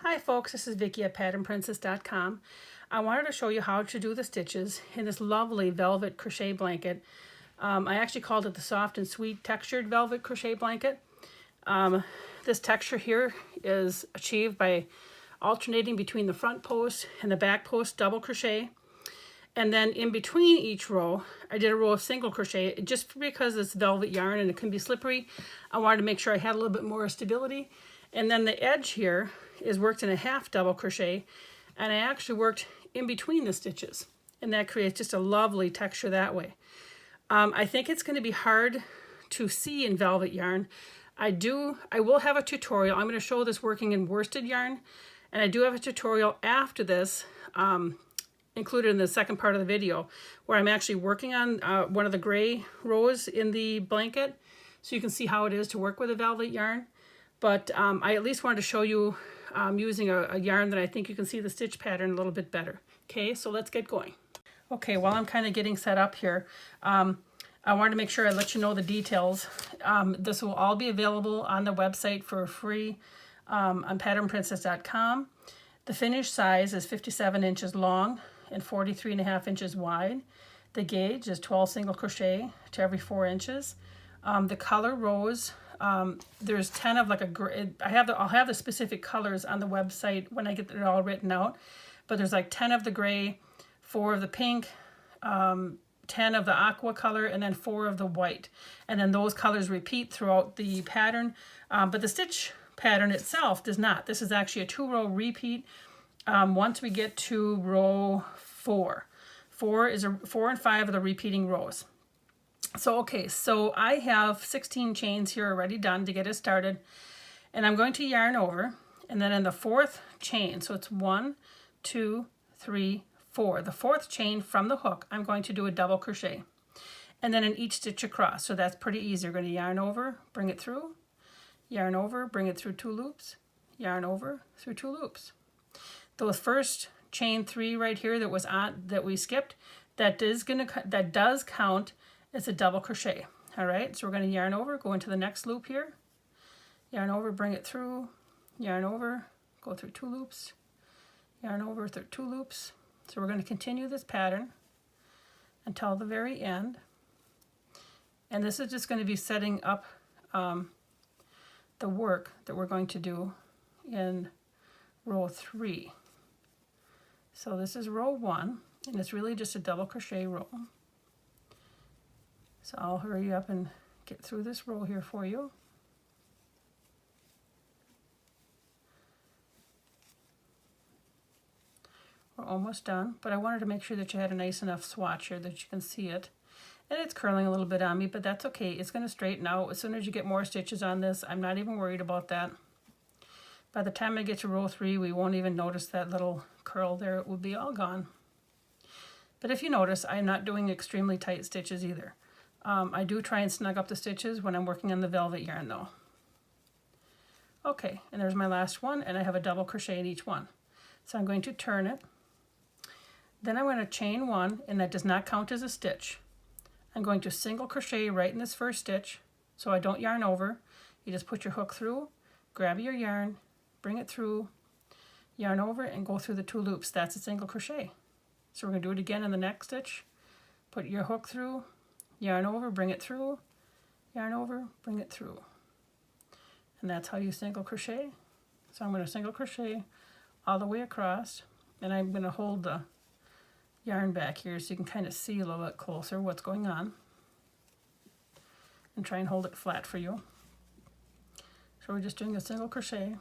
Hi folks, this is Vicki at patternprincess.com. I wanted to show you how to do the stitches in this lovely velvet crochet blanket. I actually called it the soft and sweet textured velvet crochet blanket. This texture here is achieved by alternating between the front post and the back post double crochet. And then in between each row, I did a row of single crochet just because it's velvet yarn and it can be slippery. I wanted to make sure I had a little bit more stability. And then the edge here is worked in a half double crochet, and I actually worked in between the stitches, and that creates just a lovely texture that way. I think it's going to be hard to see in velvet yarn. I will have a tutorial. I'm going to show this working in worsted yarn, and I do have a tutorial after this included in the second part of the video where I'm actually working on one of the gray rows in the blanket, so you can see how it is to work with a velvet yarn. But I at least wanted to show you using a yarn that I think you can see the stitch pattern a little bit better. Okay, so let's get going. Okay, while I'm kind of getting set up here, I wanted to make sure I let you know the details. This will all be available on the website for free on patternprincess.com. The finished size is 57 inches long and 43.5 inches wide. The gauge is 12 single crochet to every 4 inches. The color rows, there's 10 of like a gray. I'll have the specific colors on the website when I get it all written out, but there's like 10 of the gray, 4 of the pink, 10 of the aqua color, and then 4 of the white, and then those colors repeat throughout the pattern, but the stitch pattern itself does not. This is actually a 2-row repeat. Once we get to row 4 and 5 are the repeating rows. So okay, so I have 16 chains here already done to get it started, and I'm going to yarn over, and then in the 4th chain, so it's 1, 2, 3, 4, the 4th chain from the hook, I'm going to do a double crochet, and then in each stitch across. So that's pretty easy. You're going to yarn over, bring it through, yarn over, bring it through 2 loops, yarn over through 2 loops. Those first chain 3 right here that we skipped, that does count as a double crochet. All right, so we're going to yarn over, go into the next loop here, yarn over, bring it through, yarn over, go through 2 loops, yarn over through 2 loops. So we're going to continue this pattern until the very end, and this is just going to be setting up the work that we're going to do in row 3. So this is row 1, and it's really just a double crochet row. So I'll hurry up and get through this row here for you. We're almost done, but I wanted to make sure that you had a nice enough swatch here that you can see it. And it's curling a little bit on me, but that's okay. It's going to straighten out as soon as you get more stitches on this. I'm not even worried about that. By the time I get to row 3, we won't even notice that little curl there. It will be all gone. But if you notice, I'm not doing extremely tight stitches either. I do try and snug up the stitches when I'm working on the velvet yarn though. Okay, and there's my last one, and I have a double crochet in each one. So I'm going to turn it. Then I'm going to chain 1, and that does not count as a stitch. I'm going to single crochet right in this first stitch, so I don't yarn over. You just put your hook through, grab your yarn, bring it through, yarn over, and go through the 2 loops. That's a single crochet. So we're going to do it again in the next stitch. Put your hook through, yarn over, bring it through, yarn over, bring it through. And that's how you single crochet. So I'm going to single crochet all the way across, and I'm going to hold the yarn back here so you can kind of see a little bit closer what's going on, and try and hold it flat for you. So we're just doing a single crochet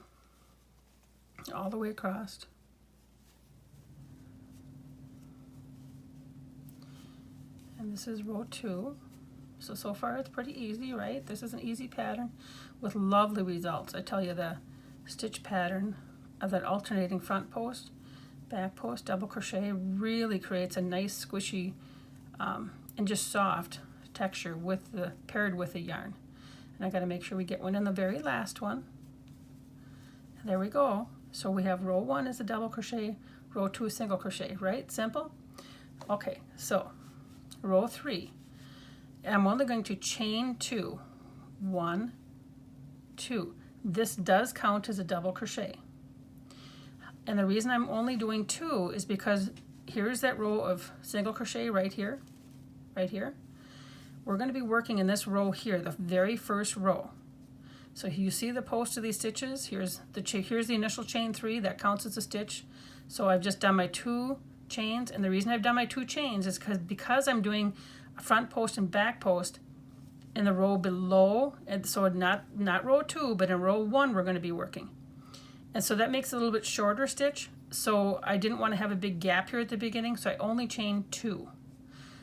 all the way across. And this is row 2. So far it's pretty easy, right? This is an easy pattern with lovely results. I tell you, the stitch pattern of that alternating front post, back post, double crochet really creates a nice squishy and just soft texture paired with the yarn. And I got to make sure we get one in the very last one. And there we go. So we have row 1 is a double crochet, row 2 single crochet, right? Simple. Okay, so row 3, I'm only going to chain 2, 1, 2. This does count as a double crochet. And the reason I'm only doing 2 is because here's that row of single crochet right here, right here. We're going to be working in this row here, the very first row. So you see the post of these stitches. Here's the initial chain 3, that counts as a stitch. So I've just done my 2 chains, and the reason I've done my 2 chains is because I'm doing a front post and back post in the row below, and so not row 2, but in row 1 we're going to be working. And so that makes it a little bit shorter stitch. So I didn't want to have a big gap here at the beginning, so I only chained 2.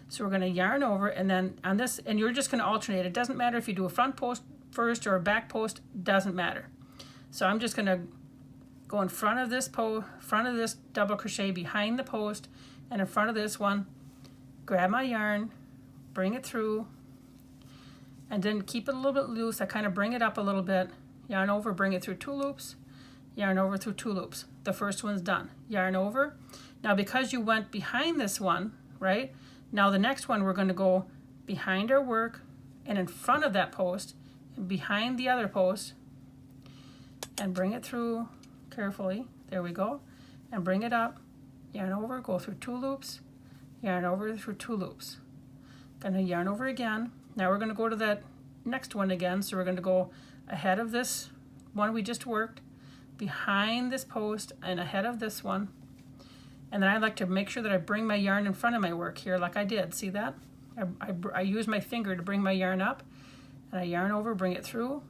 So we're going to yarn over, and then on this, and you're just going to alternate. It doesn't matter if you do a front post first or a back post, doesn't matter. So I'm just going to go in front of this double crochet behind the post, and in front of this one, grab my yarn, bring it through, and then keep it a little bit loose. I kind of bring it up a little bit, yarn over, bring it through 2 loops, yarn over through 2 loops. The first one's done. Yarn over. Now because you went behind this one, right? Now the next one we're going to go behind our work and in front of that post and behind the other post and bring it through carefully. There we go. And bring it up, yarn over, go through 2 loops, yarn over through 2 loops. Gonna yarn over again. Now we're going to go to that next one again. So we're going to go ahead of this one we just worked, behind this post and ahead of this one. And then I like to make sure that I bring my yarn in front of my work here like I did. See that? I use my finger to bring my yarn up, and I yarn over, bring it through,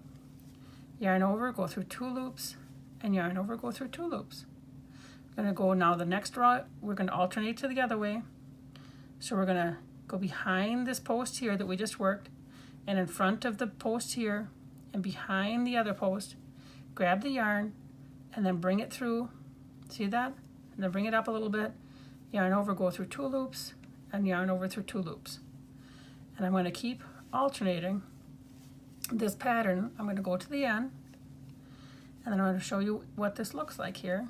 yarn over, go through 2 loops, and yarn over, go through 2 loops. I'm going to go now the next row, we're going to alternate to the other way. So we're going to go behind this post here that we just worked, and in front of the post here, and behind the other post, grab the yarn, and then bring it through. See that? And then bring it up a little bit, yarn over, go through 2 loops, and yarn over through 2 loops. And I'm going to keep alternating this pattern. I'm going to go to the end, and then I'm going to show you what this looks like here.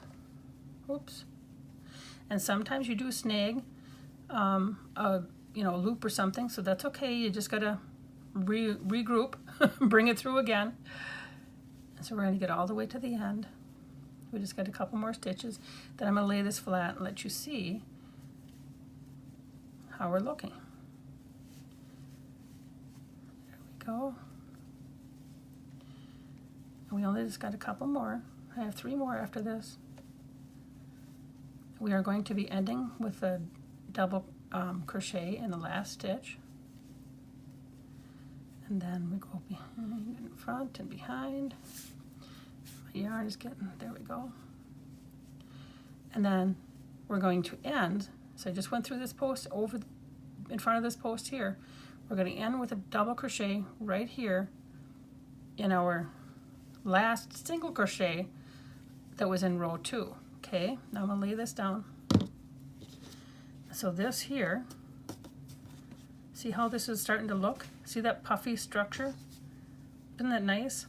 Oops. And sometimes you do snag a loop or something, so that's okay. You just got to regroup, bring it through again. And so we're going to get all the way to the end. We just got a couple more stitches. Then I'm going to lay this flat and let you see how we're looking. There we go. And we only just got a couple more. I have 3 more after this. We are going to be ending with a double crochet in the last stitch. And then we go behind and front and behind. My yarn is getting, there we go. And then we're going to end. So I just went through this post over in front of this post here. We're going to end with a double crochet right here in our last single crochet that was in row 2. Okay, now I'm going to lay this down. So this here, see how this is starting to look? See that puffy structure? Isn't that nice?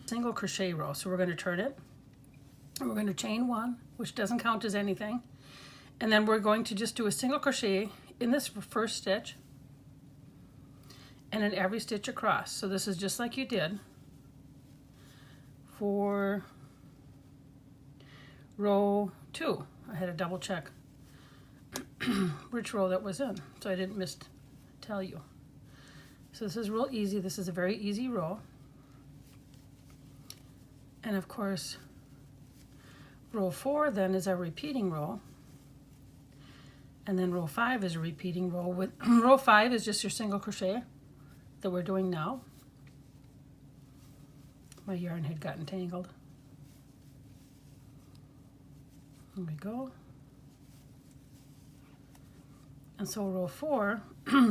Single crochet row, so we're going to turn it, and we're going to chain 1, which doesn't count as anything, and then we're going to just do a single crochet in this first stitch and in every stitch across. So this is just like you did for row 2. I had to double check which row that was in, so I didn't tell you. So this is real easy. This is a very easy row. And of course, row 4 then is a repeating row. And then row 5 is a repeating row. With row 5 is just your single crochet that we're doing now. My yarn had gotten tangled. There we go. And so row 4,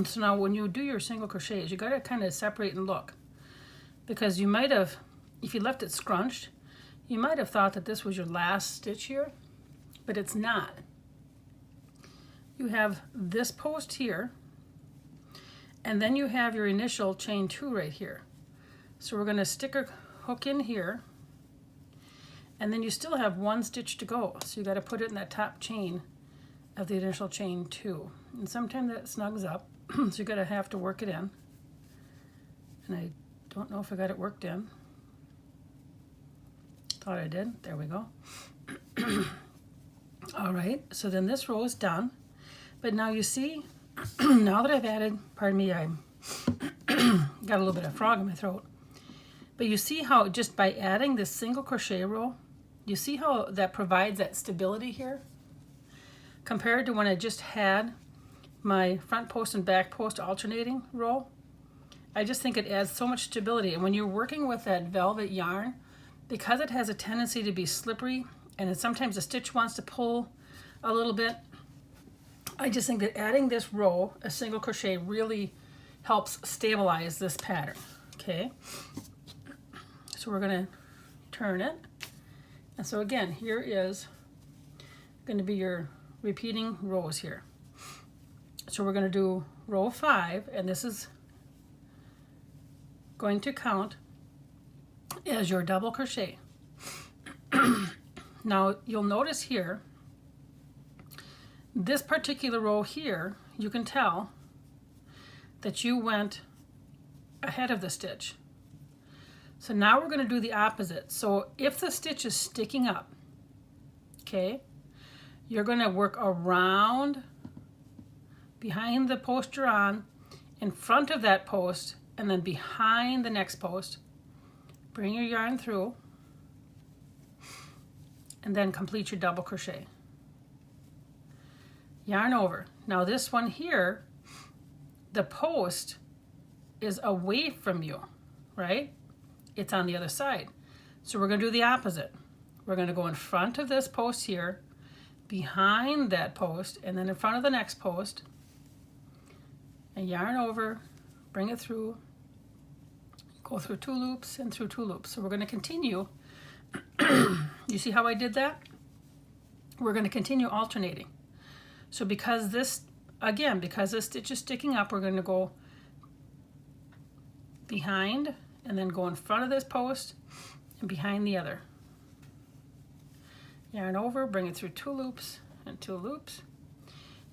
so now when you do your single crochets, you got to kind of separate and look. Because you might have, if you left it scrunched, you might have thought that this was your last stitch here, but it's not. You have this post here, and then you have your initial chain 2 right here. So we're going to stick a hook in here, and then you still have 1 stitch to go. So you got to put it in that top chain of the initial chain 2. And sometimes that snugs up, so you got to have to work it in. And I don't know if I got it worked in. Thought I did. There we go. All right, so then this row is done. But now you see, now that I've added, pardon me, I got a little bit of frog in my throat. But you see how just by adding this single crochet row, you see how that provides that stability here? Compared to when I just had my front post and back post alternating row. I just think it adds so much stability. And when you're working with that velvet yarn, because it has a tendency to be slippery and sometimes the stitch wants to pull a little bit, I just think that adding this row, a single crochet, really helps stabilize this pattern. Okay, so we're going to turn it. And so again, here is going to be your repeating rows here. So we're going to do row 5, and this is going to count as your double crochet. Now you'll notice here, this particular row here, you can tell that you went ahead of the stitch. So now we're going to do the opposite. So if the stitch is sticking up, okay, you're going to work around behind the post you're on, in front of that post, and then behind the next post. Bring your yarn through, and then complete your double crochet. Yarn over. Now this one here, the post is away from you, right? It's on the other side. So we're going to do the opposite. We're going to go in front of this post here, behind that post, and then in front of the next post, and yarn over, bring it through, go through 2 loops and through 2 loops. So we're going to continue. You see how I did that? We're going to continue alternating. So because this, again, because this stitch is sticking up, we're going to go behind and then go in front of this post and behind the other. Yarn over, bring it through 2 loops and 2 loops.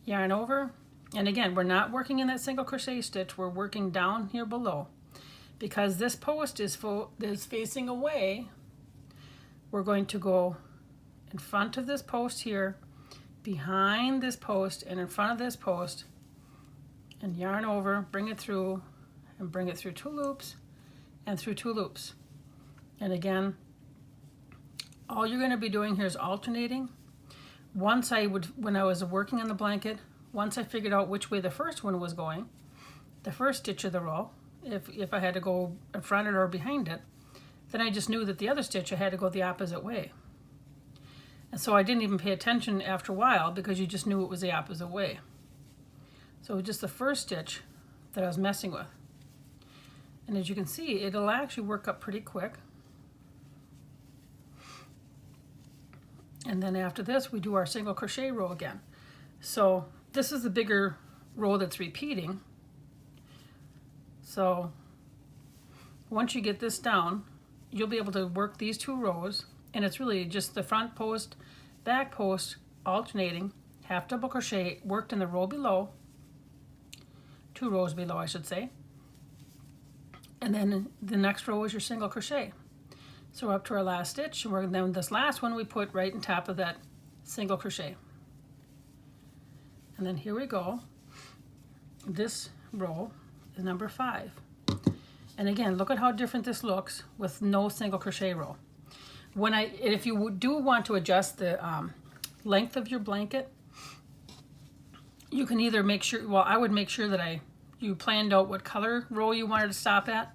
Yarn over, and again, we're not working in that single crochet stitch, we're working down here below. Because this post is facing away, we're going to go in front of this post here, behind this post, and in front of this post, and yarn over, bring it through, and bring it through 2 loops and through 2 loops. And again, all you're going to be doing here is alternating. When I was working on the blanket, once I figured out which way the first one was going, the first stitch of the row, if I had to go in front of it or behind it, then I just knew that the other stitch I had to go the opposite way. And so I didn't even pay attention after a while because you just knew it was the opposite way. So it was just the first stitch that I was messing with. And as you can see, it'll actually work up pretty quick. And then after this, we do our single crochet row again. So this is the bigger row that's repeating. So once you get this down, you'll be able to work these 2 rows, and it's really just the front post, back post, alternating, half double crochet, worked in the row below, 2 rows below I should say, and then the next row is your single crochet. So we're up to our last stitch, and then this last one we put right on top of that single crochet. And then here we go. This row is number 5. And again, look at how different this looks with no single crochet row. If you do want to adjust the length of your blanket, you can either make sure, well, I would make sure that you planned out what color row you wanted to stop at.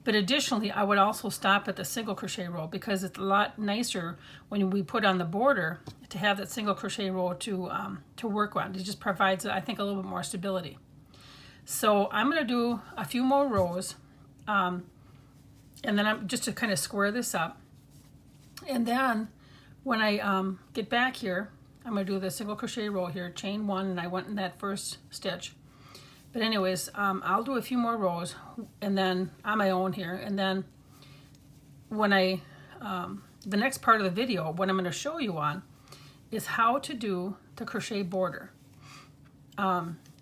But additionally, I would also stop at the single crochet row because it's a lot nicer when we put on the border to have that single crochet row to work on. It just provides, I think, a little bit more stability. So I'm going to do a few more rows, and then I'm just to kind of square this up. And then when I get back here, I'm going to do the single crochet row here, chain 1, and I went in that first stitch. But anyways, I'll do a few more rows, and then on my own here, and then when the next part of the video, what I'm going to show you on is how to do the crochet border.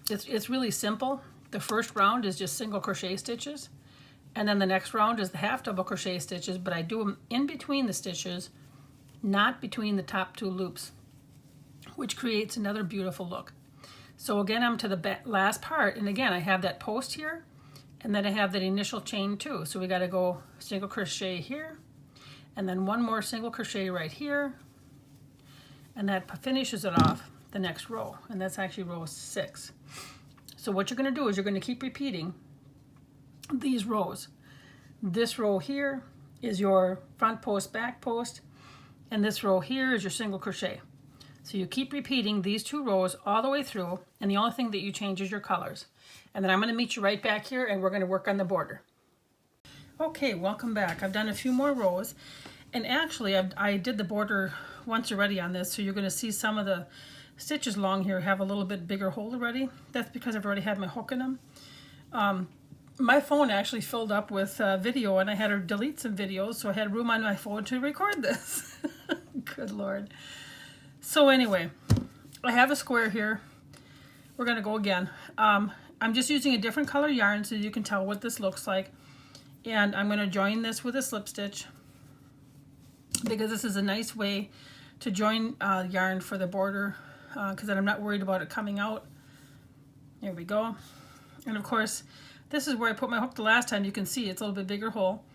It's really simple. The first round is just single crochet stitches, and then the next round is the half double crochet stitches, but I do them in between the stitches not between the top 2 loops, which creates another beautiful look. So again, I'm to the last part, and again, I have that post here, and then I have that initial chain 2. So we got to go single crochet here, and then 1 more single crochet right here, and that finishes it off the next row, and that's actually row 6. So what you're going to do is you're going to keep repeating these rows. This row here is your front post, back post, and this row here is your single crochet. So you keep repeating these 2 rows all the way through, and the only thing that you change is your colors. And then I'm going to meet you right back here, and we're going to work on the border. Okay, welcome back. I've done a few more rows, and actually I did the border once already on this, so you're going to see some of the stitches along here have a little bit bigger hole already. That's because I've already had my hook in them. My phone actually filled up with video, and I had to delete some videos, so I had room on my phone to record this. Good Lord. So anyway, I have a square here. We're going to go again. I'm just using a different color yarn so you can tell what this looks like. And I'm going to join this with a slip stitch because this is a nice way to join yarn for the border because then I'm not worried about it coming out. There we go. And of course, this is where I put my hook the last time. You can see it's a little bit bigger hole.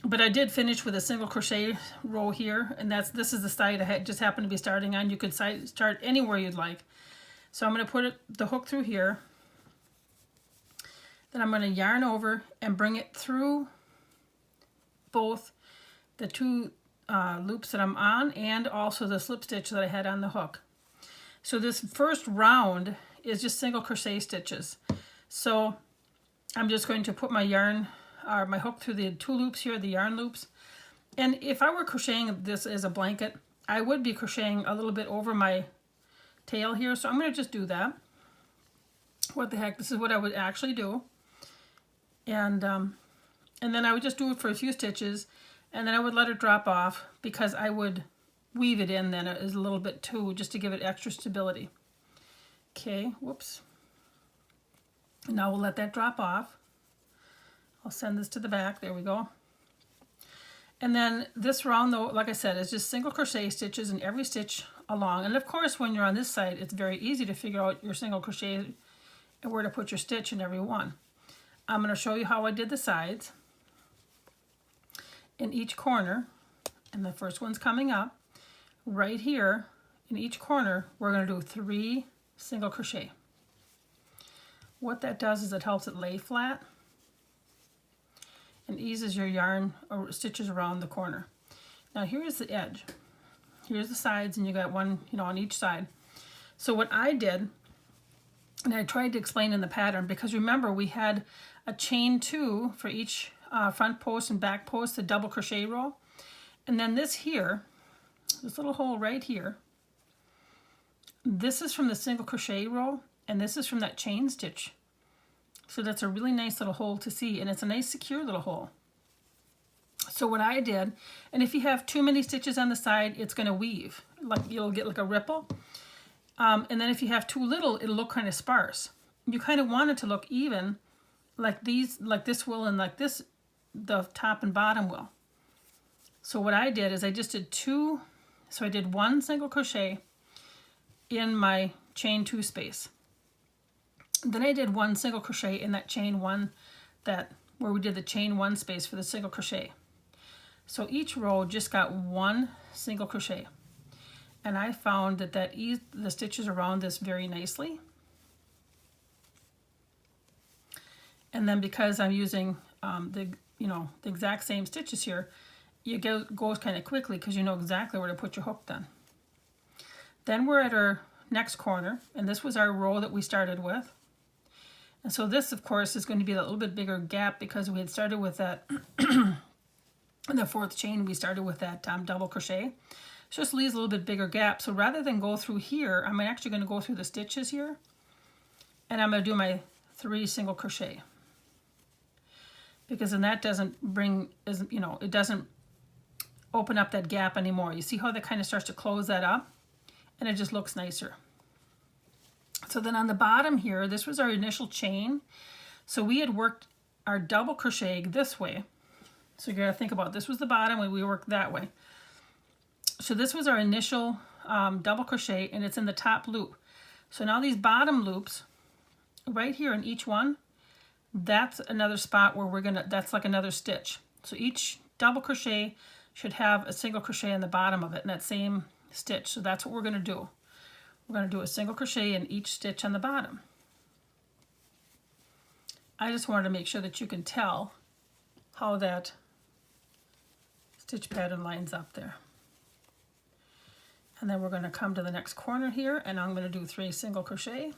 But I did finish with a single crochet row here, and this is the side I just happened to be starting on. You could start anywhere you'd like. So I'm going to put the hook through here. Then I'm going to yarn over and bring it through both the 2 loops that I'm on and also the slip stitch that I had on the hook. So this first round is just single crochet stitches. So I'm just going to put my yarn my hook through the 2 loops here, the yarn loops. And if I were crocheting this as a blanket, I would be crocheting a little bit over my tail here. So I'm going to just do that. What the heck, this is what I would actually do. And then I would just do it for a few stitches, and then I would let it drop off because I would weave it in then as a little bit too, just to give it extra stability. Okay, whoops. Now we'll let that drop off. I'll send this to the back. There we go. And then this round, though, like I said, is just single crochet stitches in every stitch along. And of course, when you're on this side, it's very easy to figure out your single crochet and where to put your stitch in every one. I'm going to show you how I did the sides. In each corner, and the first one's coming up, right here, in each corner, we're going to do 3 single crochet. What that does is it helps it lay flat and eases your yarn or stitches around the corner. Now here's the edge. Here's the sides, and you got one, on each side. So what I did, and I tried to explain in the pattern, because remember we had a chain 2 for each front post and back post, the double crochet row. And then this here, this little hole right here, this is from the single crochet row, and this is from that chain stitch. So that's a really nice little hole to see, and it's a nice secure little hole. So what I did, and if you have too many stitches on the side, it's going to weave, like you'll get like a ripple. And then if you have too little, it'll look kind of sparse. You kind of want it to look even, like this will, and like this, the top and bottom will. So what I did is I just did 2, so I did 1 single crochet in my chain 2 space. Then I did 1 single crochet in that chain 1, where we did the chain 1 space for the single crochet. So each row just got 1 single crochet. And I found that eased the stitches around this very nicely. And then because I'm using the exact same stitches here, it goes kind of quickly because you know exactly where to put your hook then. Then we're at our next corner, and this was our row that we started with. And so this, of course, is going to be a little bit bigger gap because we had started with that, the 4th chain, we started with that double crochet. So just leaves a little bit bigger gap. So rather than go through here, I'm actually going to go through the stitches here, and I'm going to do my 3 single crochet. Because then that doesn't it doesn't open up that gap anymore. You see how that kind of starts to close that up, and it just looks nicer. So then on the bottom here, this was our initial chain. So we had worked our double crochet this way. So you got to think about this was the bottom, and we worked that way. So this was our initial double crochet, and it's in the top loop. So now these bottom loops right here in each one, that's another spot where we're gonna, that's like another stitch. So each double crochet should have a single crochet in the bottom of it in that same stitch. So that's what we're gonna do. We're gonna do a single crochet in each stitch on the bottom. I just wanted to make sure that you can tell how that stitch pattern lines up there. And then we're going to come to the next corner here, and I'm going to do 3 single crochet.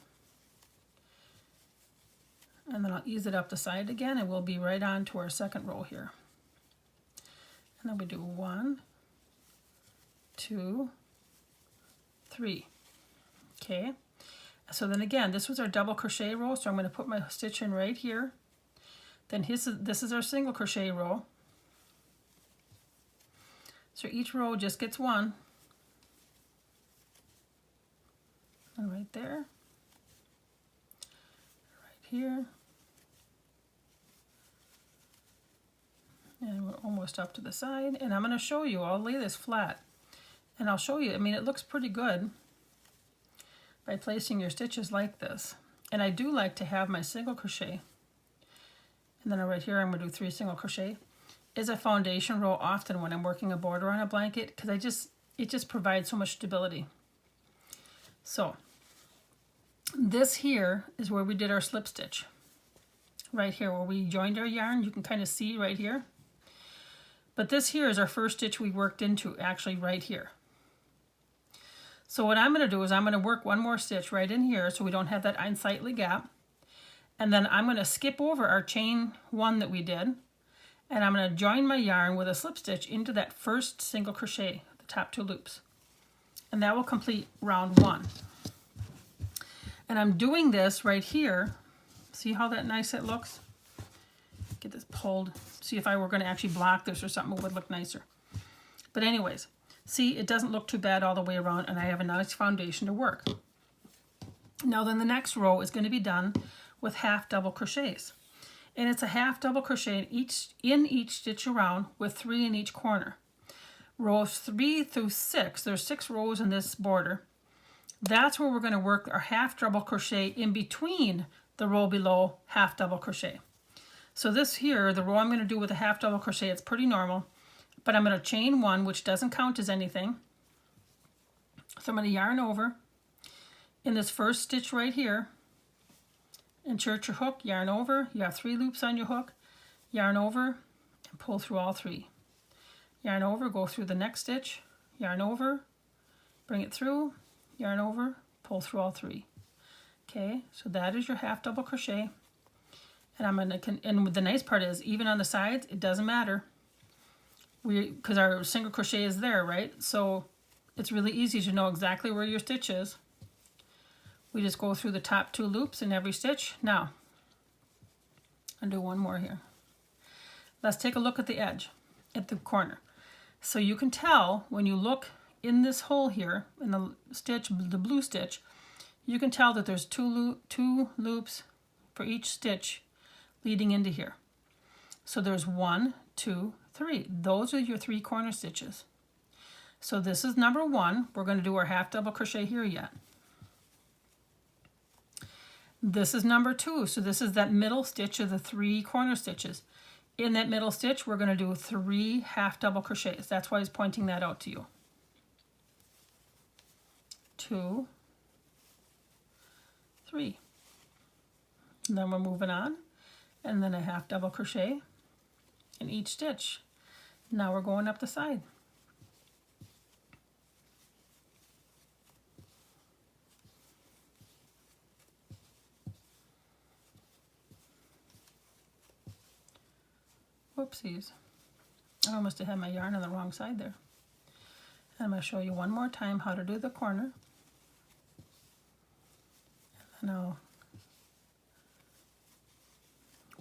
And then I'll ease it up the side again, and we'll be right on to our second row here. And then we do 1, 2, 3. Okay. So then again, this was our double crochet row, so I'm going to put my stitch in right here. Then this is our single crochet row. So each row just gets 1. And right there, right here, and we're almost up to the side. And I'm going to show you, I'll lay this flat, and I'll show you, I mean, it looks pretty good by placing your stitches like this. And I do like to have my single crochet, and then right here I'm going to do 3 single crochet, is a foundation row often when I'm working a border on a blanket, because it just provides so much stability. So this here is where we did our slip stitch. Right here where we joined our yarn, you can kind of see right here. But this here is our first stitch we worked into, actually right here. So what I'm going to do is I'm going to work one more stitch right in here so we don't have that unsightly gap. And then I'm going to skip over our chain 1 that we did, and I'm going to join my yarn with a slip stitch into that first single crochet, the top 2 loops. And that will complete round 1. And I'm doing this right here. See how that nice it looks? Get this pulled. See, if I were going to actually block this or something, it would look nicer. But anyways, see, it doesn't look too bad all the way around, and I have a nice foundation to work. Now then the next row is going to be done with half double crochets. And it's a half double crochet in each stitch around with 3 in each corner. Rows 3 through 6, there's 6 rows in this border. That's where we're going to work our half double crochet in between the row below half double crochet. So this here, the row I'm going to do with a half double crochet, it's pretty normal, but I'm going to chain 1, which doesn't count as anything. So I'm going to yarn over in this first stitch right here, insert your hook, yarn over, you have 3 loops on your hook, yarn over, and pull through all 3. Yarn over, go through the next stitch, yarn over, bring it through, yarn over, pull through all 3. Okay, so that is your half double crochet. And I'm gonna, and the nice part is, even on the sides, it doesn't matter. Because our single crochet is there, right? So it's really easy to know exactly where your stitch is. We just go through the top 2 loops in every stitch. Now, I'll do one more here. Let's take a look at the edge, at the corner. So you can tell when you look in this hole here, in the stitch, the blue stitch, you can tell that there's 2 loops for each stitch leading into here. So there's 1, 2, 3. Those are your 3 corner stitches. So this is number 1. We're going to do our half double crochet here yet. This is number 2. So this is that middle stitch of the 3 corner stitches. In that middle stitch, we're going to do 3 half double crochets. That's why I was pointing that out to you. 2, 3. And then we're moving on, and then a half double crochet in each stitch. Now we're going up the side. Whoopsies. I must have had my yarn on the wrong side there. And I'm going to show you one more time how to do the corner. And then I'll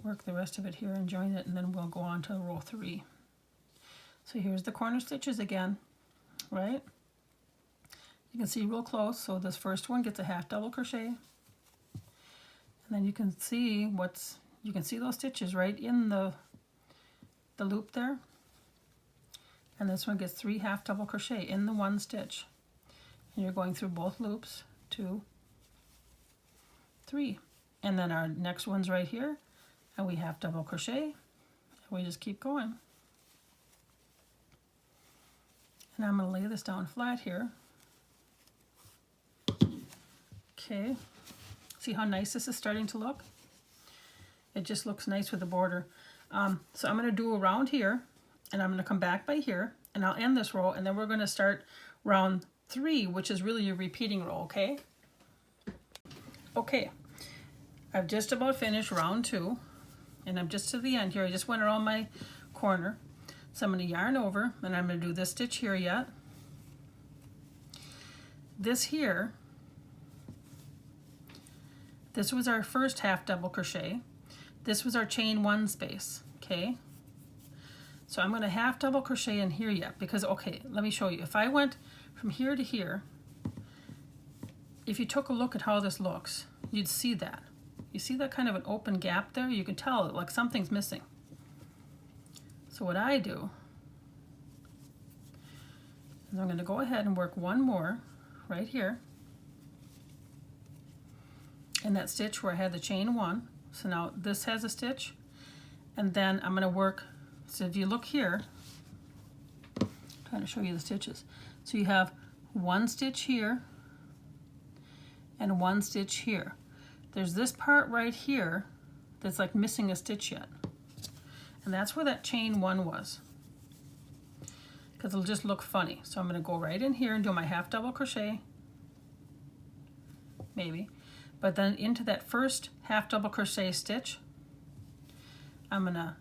work the rest of it here and join it, and then we'll go on to row 3. So here's the corner stitches again, right? You can see real close. So this first one gets a half double crochet, and then you can see those stitches right in the loop there. and this one gets 3 half double crochet in the one stitch. And you're going through both loops, 2, 3, and then our next one's right here, and we half double crochet, and we just keep going. And I'm going to lay this down flat here. Okay, see how nice this is starting to look? It just looks nice with the border. So I'm going to do around here, and I'm going to come back by here, and I'll end this row, and then we're going to start round 3, which is really your repeating row, okay? Okay, I've just about finished round 2, and I'm just to the end here. I just went around my corner. So I'm going to yarn over, and I'm going to do this stitch here yet. This here, this was our first half double crochet. This was our chain 1 space, okay? So I'm going to half double crochet in here yet, because, okay, let me show you. If I went from here to here, if you took a look at how this looks, you'd see that. You see that kind of an open gap there? You can tell like something's missing. So what I do is I'm going to go ahead and work one more right here in that stitch where I had the chain 1. So now this has a stitch, and then I'm going to work. So if you look here, I'm trying to show you the stitches. So you have 1 stitch here and 1 stitch here. There's this part right here that's like missing a stitch yet. And that's where that chain 1 was, because it'll just look funny. So I'm going to go right in here and do my half double crochet, maybe, but then into that first half double crochet stitch, I'm going to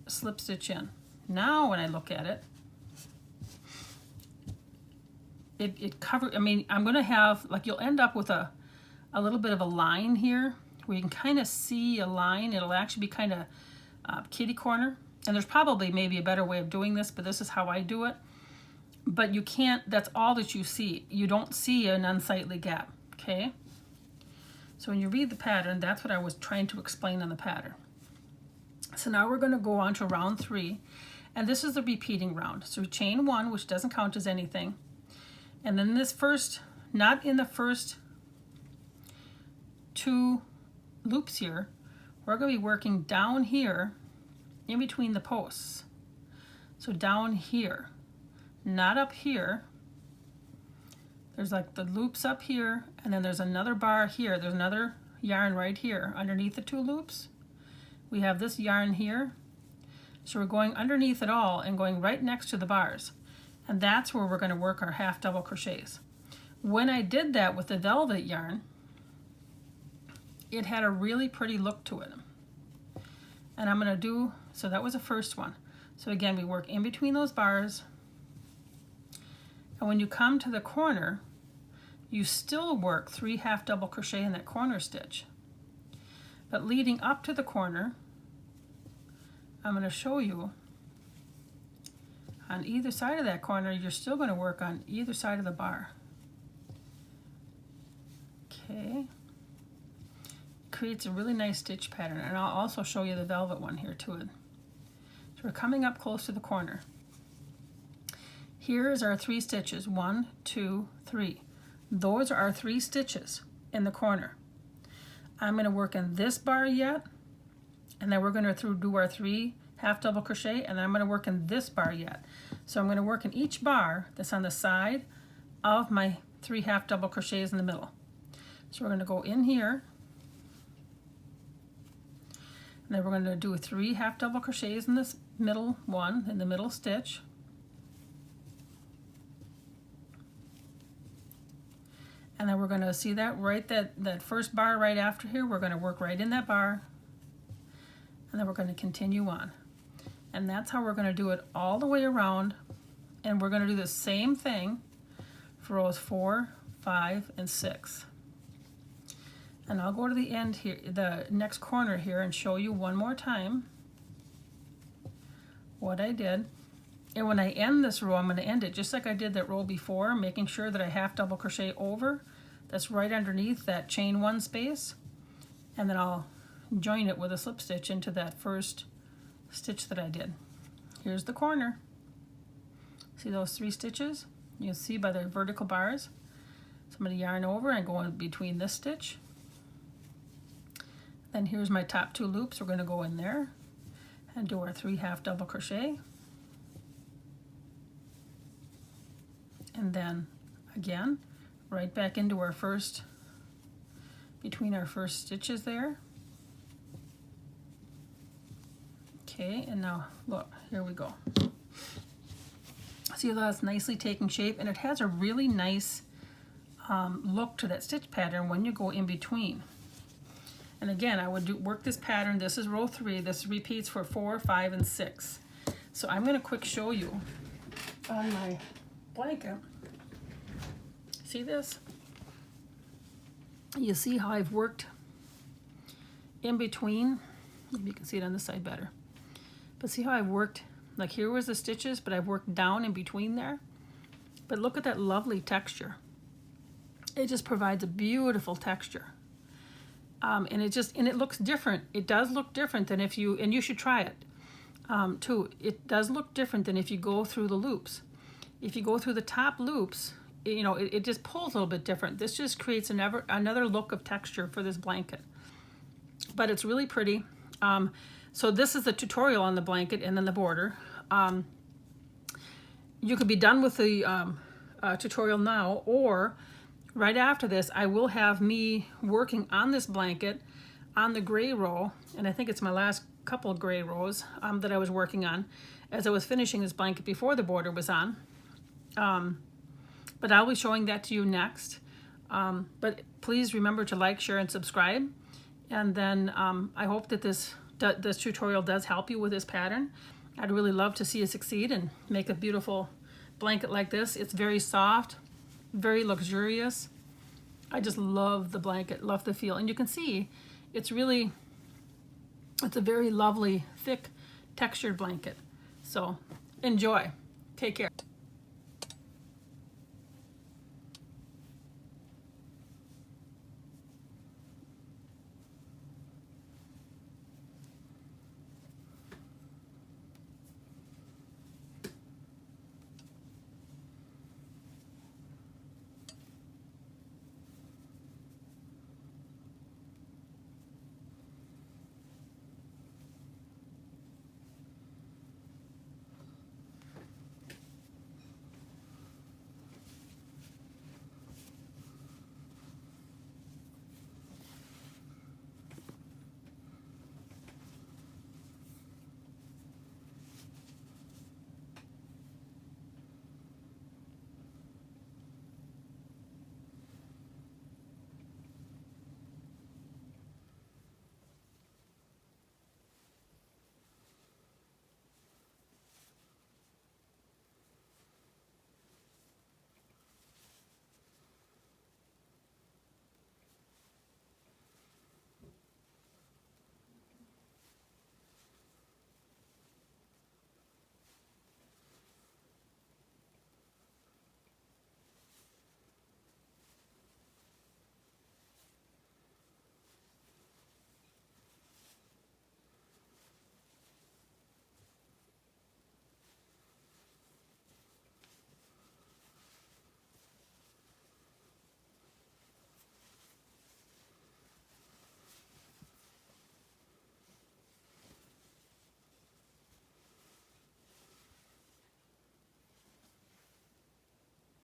slip stitch in. Now when I look at it, it covers, I mean, I'm going to have, like, you'll end up with a little bit of a line here where you can kind of see a line. It'll actually be kind of kitty corner, and there's probably maybe a better way of doing this, but this is how I do it. But you can't, that's all that you see. You don't see an unsightly gap, okay? So when you read the pattern, that's what I was trying to explain on the pattern. So now we're going to go on to round 3, and this is the repeating round. So chain 1, which doesn't count as anything, and then this first, not in the first 2 loops here, we're going to be working down here in between the posts. So down here, not up here. There's like the loops up here, and then there's another bar here. There's another yarn right here underneath the 2 loops. We have this yarn here. So we're going underneath it all and going right next to the bars. And that's where we're going to work our half double crochets. When I did that with the velvet yarn, it had a really pretty look to it. And I'm going to do, so that was the first one. So again, we work in between those bars. And when you come to the corner, you still work 3 half double crochet in that corner stitch. But leading up to the corner, I'm going to show you on either side of that corner, you're still going to work on either side of the bar. Okay. Creates a really nice stitch pattern, and I'll also show you the velvet one here to it. So we're coming up close to the corner. Here's our 3 stitches, 1, 2, 3. Those are our 3 stitches in the corner. I'm going to work in this bar yet, and then we're going to do our 3 half double crochet, and then I'm going to work in this bar yet. So I'm going to work in each bar that's on the side of my 3 half double crochets in the middle. So we're going to go in here, and then we're going to do 3 half double crochets in this middle one, in the middle stitch. And then we're going to see that right, that first bar right after here, we're going to work right in that bar, and then we're going to continue on. And that's how we're going to do it all the way around, and we're going to do the same thing for rows 4, 5, and 6. And I'll go to the end here, the next corner here, and show you one more time what I did. And when I end this row, I'm going to end it just like I did that row before, making sure that I half double crochet over. That's right underneath that chain 1 space. And then I'll join it with a slip stitch into that first stitch that I did. Here's the corner. See those 3 stitches? You'll see by the vertical bars. So I'm going to yarn over and go in between this stitch. Then here's my top 2 loops. We're going to go in there and do our 3 half double crochet. And then again, right back into our first, between our first stitches there. Okay, and now look, here we go. See how that's nicely taking shape, and it has a really nice look to that stitch pattern when you go in between. And again, I would work this pattern. This is row 3. This repeats for 4, 5, and 6. So I'm going to quick show you on my blanket. See this? You see how I've worked in between? Maybe you can see it on this side better. But see how I've worked, like here was the stitches, but I've worked down in between there. But look at that lovely texture. It just provides a beautiful texture. And it looks different. It does look different than if you, and you should try it too. It does look different than if you go through the loops. If you go through the top loops, you know, it just pulls a little bit different. This just creates another look of texture for this blanket. But it's really pretty. So this is the tutorial on the blanket and then the border. You could be done with the tutorial now, or right after this, I will have me working on this blanket on the gray row, and I think it's my last couple of gray rows that I was working on as I was finishing this blanket before the border was on. But I'll be showing that to you next. But please remember to like, share, and subscribe. And then I hope that this tutorial does help you with this pattern. I'd really love to see you succeed and make a beautiful blanket like this. It's very soft, very luxurious. I just love the blanket, love the feel. And you can see it's a very lovely, thick, textured blanket. So enjoy. Take care.